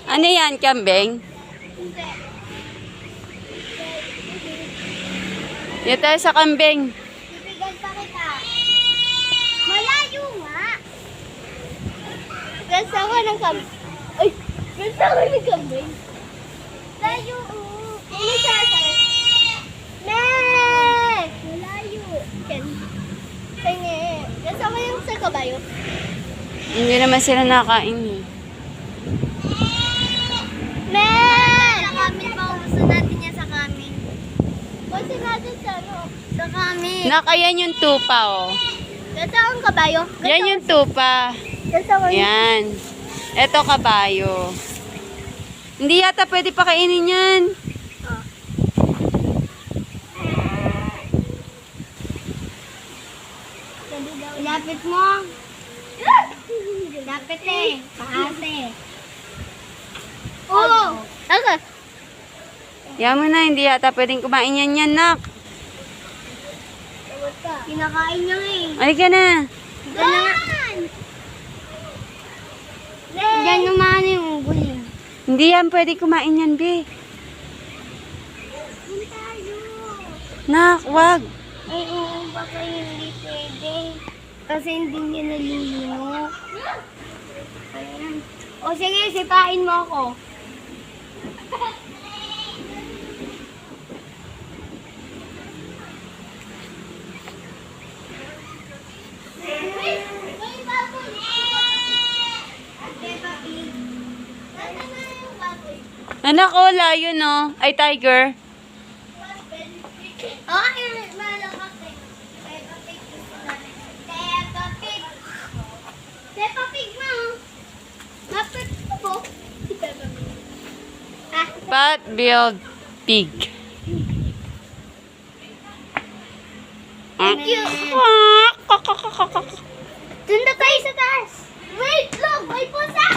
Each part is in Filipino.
Ano yan, kambing? Dito tayo sa kambing. Bibigyan pa kita. Malayo nga. Gasa ko ng kambing. Ay, gasa ko ng kambing. Layo. Ano siya? Nek! Malayo. Kanya. Gasa ko yung sa kabayo. Hindi naman sila nakain eh. Nek! Sa kamin pa. Gusto natin yan sa kamin. Gusto natin sa ano? Sa kamin. Nakayan yung tupa oh. Gasa ko ang kabayo. Yan yung tupa. Gasa ko yung... Yan. Eto kabayo. Hindi yata pwede pakainin yan. Lapit mo. Lapit eh. Paate. Oo. Aga. Yan mo na, hindi yata pwedeng kumain yan yan, nak. Kinakain niya eh. Halika na. Diyan! Diyan naman yung unggoy. Hindi yan pwede kumain yan, be. Nak, wag. Ay, oo, baka hindi pwede. Kasi hindi niya nalilunok. Ayan. O sige, sipain mo ako. Anak, oh, layo, no? Ay, tiger. Oh, malakas eh. Peppa Pig. Peppa Pig. Peppa Pig na. Mapit ko po. Peppa Pig. Ah, Pat, build, pig. thank you. Doon na tayo sa taas. Wait lang, may pusa.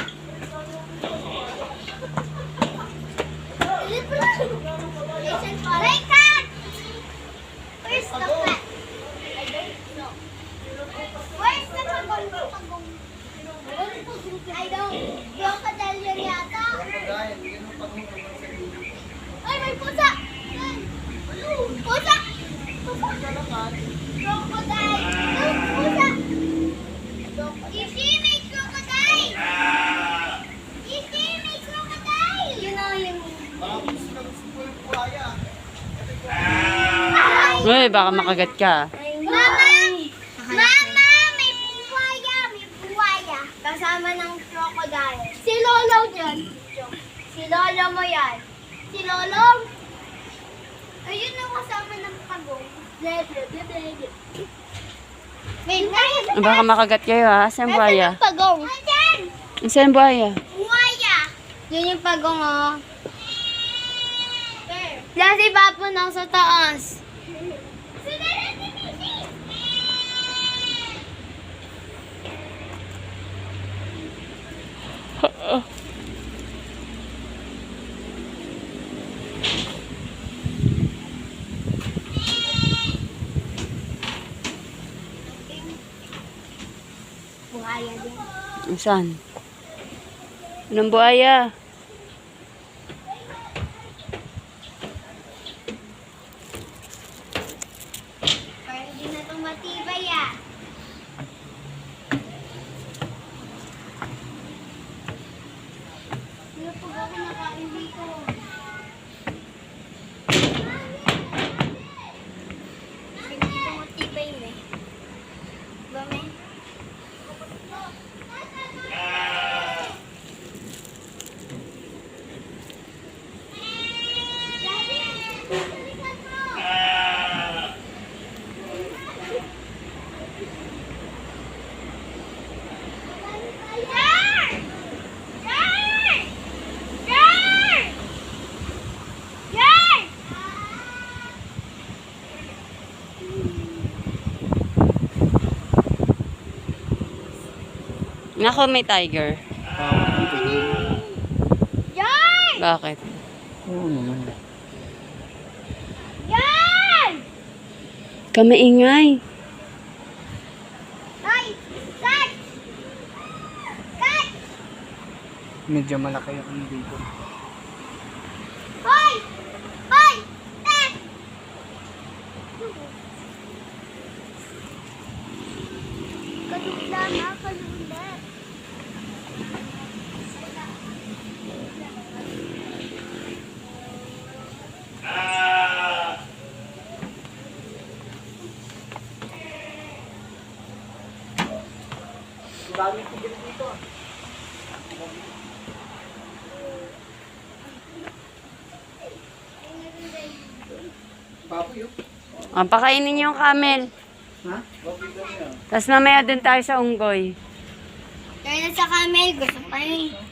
Hey, cat! Where's the cat? Where's the pagong? I don't. Crocodile yun yata. Ay, may pusa! Pusa! Crocodile! Pusa! Isi, may crocodile! Isi, may crocodile! Yun o, yun. Uy, baka makagat ka. Mama! Mama! May buwaya! May buwaya! Kasama ng crocodile. Si Lolo dyan. Si Lolo mo yan. Si Lolo? Ayun ang kasama ng pagong. Wait, Baka makagat kayo, ha? Saan buhaya? Pagong. Andyan! Saan buhaya? Buwaya! Yun yung pagong, oh. Diyan si Papo nasa taas. Buhaya din. Saan? Anong buhaya? Parang hindi na itong matibay, ah. Ano po ba kinakain dito? Hindi ito matibay, eh. Ba, me? Nako, may tiger. Yan! Bakit? Yan! Kamaingay. Ay! Cut! Cut! Medyo malaki yung dito. Hoy! Hoy! Eh! Kalula na, kalula. Dami ko dito. Baboy yun. Pakainin niyo yung camel. Ha? Tapos mamaya dun tayo sa unggoy. Kaya na sa camel, gusto pa yun.